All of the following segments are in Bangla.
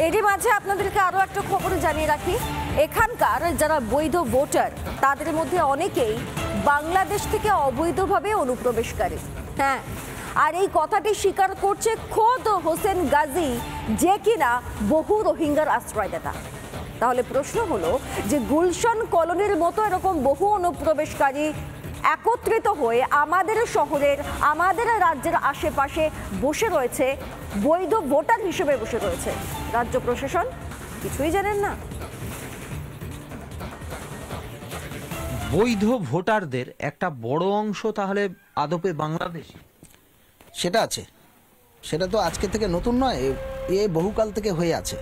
এরই মাঝে আপনাদেরকে আরো একটা খবর জানিয়ে রাখি, এখানকার যারা বৈধ ভোটার তাদের মধ্যে অনেকেই বাংলাদেশ থেকে অবৈধভাবে অনুপ্রবেশকারী। হ্যাঁ, আর এই কথাটি স্বীকার করছে খোদ হোসেন গাজী, যে কিনা বহু রোহিঙ্গার আশ্রয়দাতা। তাহলে প্রশ্ন হলো যে গুলশান কলোনির মতো এরকম বহু অনুপ্রবেশকারী একত্রিত হয়ে আমাদের শহরের, আমাদের রাজ্যের আশেপাশে বসে রয়েছে, বৈধ ভোটার হিসেবে বসে রয়েছে, রাজ্য প্রশাসন কিছুই জানেন না। বৈধ ভোটারদের একটা বড় অংশ তাহলে আদপে বাংলাদেশী? সেটা আছে, সেটা তো আজকে থেকে নতুন নয়, এ বহুকাল থেকে হয়ে আছে।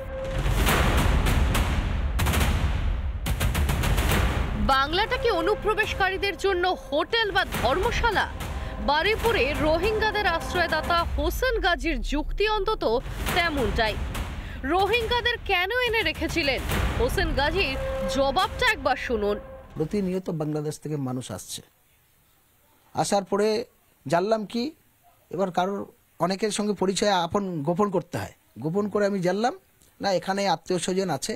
বাংলাটা কি অনুপ্রবেশকারীদের জন্য হোটেল বা ধর্মশালা? বারুইপুরে রোহিঙ্গাদের আশ্রয়দাতা হোসেন গাজীর যুক্তি অন্তত তেমনটাই। রোহিঙ্গাদের কেন এনে রেখেছিলেন হোসেন গাজীর জবাবটা একবার শুনুন। প্রতিনিয়ত বাংলাদেশ থেকে মানুষ আসছে, আসার পরে জানলাম কি এবার কারোর অনেকের সঙ্গে পরিচয় আপন গোপন করতে হয়, গোপন করে আমি জানলাম না এখানে আত্মীয় স্বজন আছে,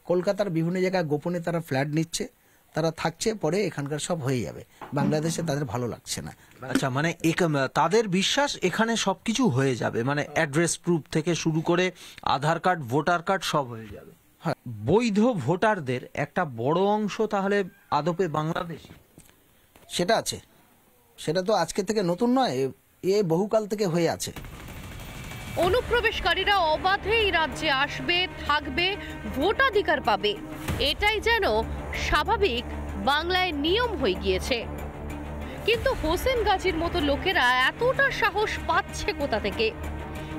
কলকাতার বিভিন্ন জায়গায় গোপনে তারা ফ্ল্যাট নিচ্ছে, তারা থাকছে, পরে এখানকার সব হয়ে যাবে, বাংলাদেশে তাদের ভালো লাগছে না। আচ্ছা, মানে তাদের বিশ্বাস এখানে সবকিছু হয়ে যাবে, মানে অ্যাড্রেস প্রুফ থেকে শুরু করে আধার কার্ড, ভোটার কার্ড সব হয়ে যাবে। বৈধ ভোটারদের একটা বড় অংশ তাহলে আদপে বাংলাদেশী? সেটা আছে, সেটা তো আজকে থেকে নতুন নয়, এ বহুকাল থেকে হয়ে আছে। অনুপ্রবেশকারীরা অবাধে এই রাজ্যে আসবে, থাকবে, ভোটাধিকার পাবে, এটাই যেন স্বাভাবিক বাংলায় নিয়ম হয়ে গিয়েছে। কিন্তু হোসেন গাজীর মতো লোকেরা এতটা সাহস পাচ্ছে কোথা থেকে?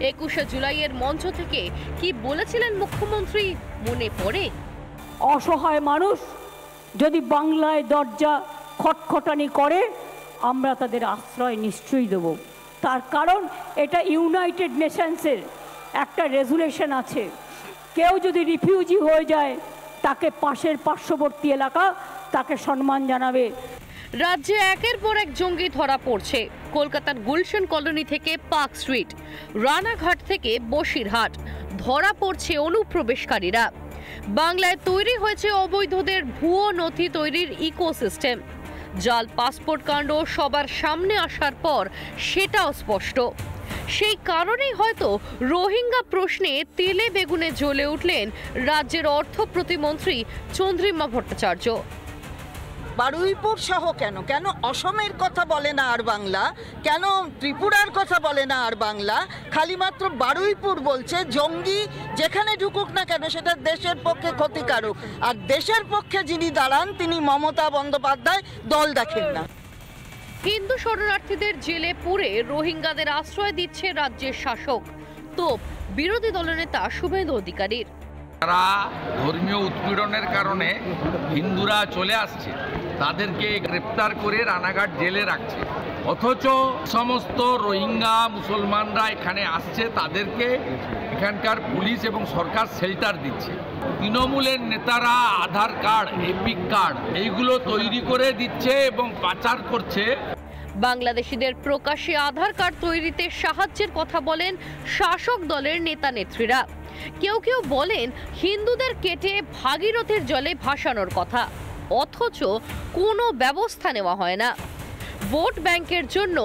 21শে জুলাইয়ের মঞ্চ থেকে কি বলেছিলেন মুখ্যমন্ত্রী মনে পড়ে? অসহায় মানুষ যদি বাংলায় দরজা খটখটানি করে আমরা তাদের আশ্রয় নিশ্চয়ই দেব। তার কারণ এটা ইউনাইটেড নেশনসের একটা রেজুলেশন আছে, কেউ যদি রিফিউজি হয়ে যায় তাকে পাশের পার্শ্ববর্তী এলাকা তাকে সম্মান জানাবে। রাজ্যে একের পর এক জঙ্গি ধরা পড়ছে। কলকাতার গুলশান কলোনি থেকে পার্ক স্ট্রিট, রানাঘাট থেকে বসিরহাট ধরা পড়ছে অনুপ্রবেশকারীরা। বাংলায় তৈরি হয়েছে অবৈধদের ভুয়ো নথি তৈরির ইকোসিস্টেম। জাল পাসপোর্ট কাণ্ড সবার সামনে আসার পর সেটাও স্পষ্ট। সেই কারণেই হয়তো রোহিঙ্গা প্রশ্নে তেলে বেগুনে জ্বলে উঠলেন রাজ্যের অর্থ প্রতিমন্ত্রী চন্দ্রিমা ভট্টাচার্য। বারুইপুর সহ কেন অসমের কথা বলে না আর বাংলা, কেন ত্রিপুরার কথা বলে না আর বাংলা, খালি মাত্র বারুইপুর বলছে। জঙ্গি যেখানে ঢুকুক না কেন সেটা দেশের পক্ষে ক্ষতিকারক, আর দেশের পক্ষে যিনি দাঁড়ান তিনি মমতা বন্দ্যোপাধ্যায়, দল দেখেন না। হিন্দু শরণার্থীদের জেলে পুরে রোহিঙ্গাদের আশ্রয় দিচ্ছে রাজ্যের শাসক, তোপ বিরোধী দলনেতা শুভেন্দু অধিকারীর। তারা ধর্মীয় উৎপীড়নের কারণে হিন্দুরা চলে আসছে, তাদেরকে গ্রেপ্তার করে রানাঘাট জেলে রাখছে, অথচ সমস্ত রোহিঙ্গা মুসলমানরা এখানে আসছে, তাদেরকে এখানকার পুলিশ এবং সরকার শেল্টার দিচ্ছে। তৃণমূলের নেতারা আধার কার্ড, এপিক কার্ড এইগুলো তৈরি করে দিচ্ছে এবং পাচার করছে। বাংলাদেশিদের প্রকাশ্যে আধার কার্ড তৈরিতে সাহায্যের কথা বলেন শাসক দলের নেতা নেত্রীরা। কেউ কেউ বলেন হিন্দুদের কেটে ভাগীরথীর জলে ভাসানোর কথা, অথচ কোনো ব্যবস্থা নেওয়া হয় না। ভোট ব্যাংকের জন্য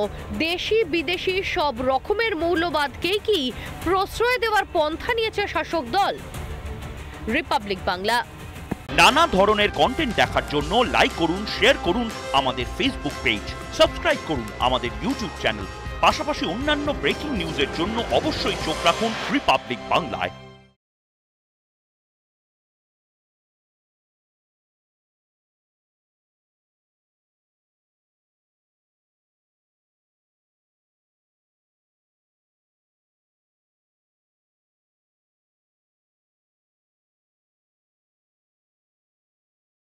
দেশি বিদেশি সব রকমের মৌলবাদকেই কি প্রশ্রয় দেওয়ার পন্থা নিয়েছে শাসক দল? রিপাবলিক বাংলা। নানা ধরনের কন্টেন্ট দেখার জন্য লাইক করুন, শেয়ার করুন আমাদের ফেসবুক পেজ, সাবস্ক্রাইব করুন আমাদের ইউটিউব চ্যানেল। পাশাপাশি অন্যান্য ব্রেকিং নিউজের জন্য অবশ্যই চোখ রাখুন রিপাবলিক বাংলায়।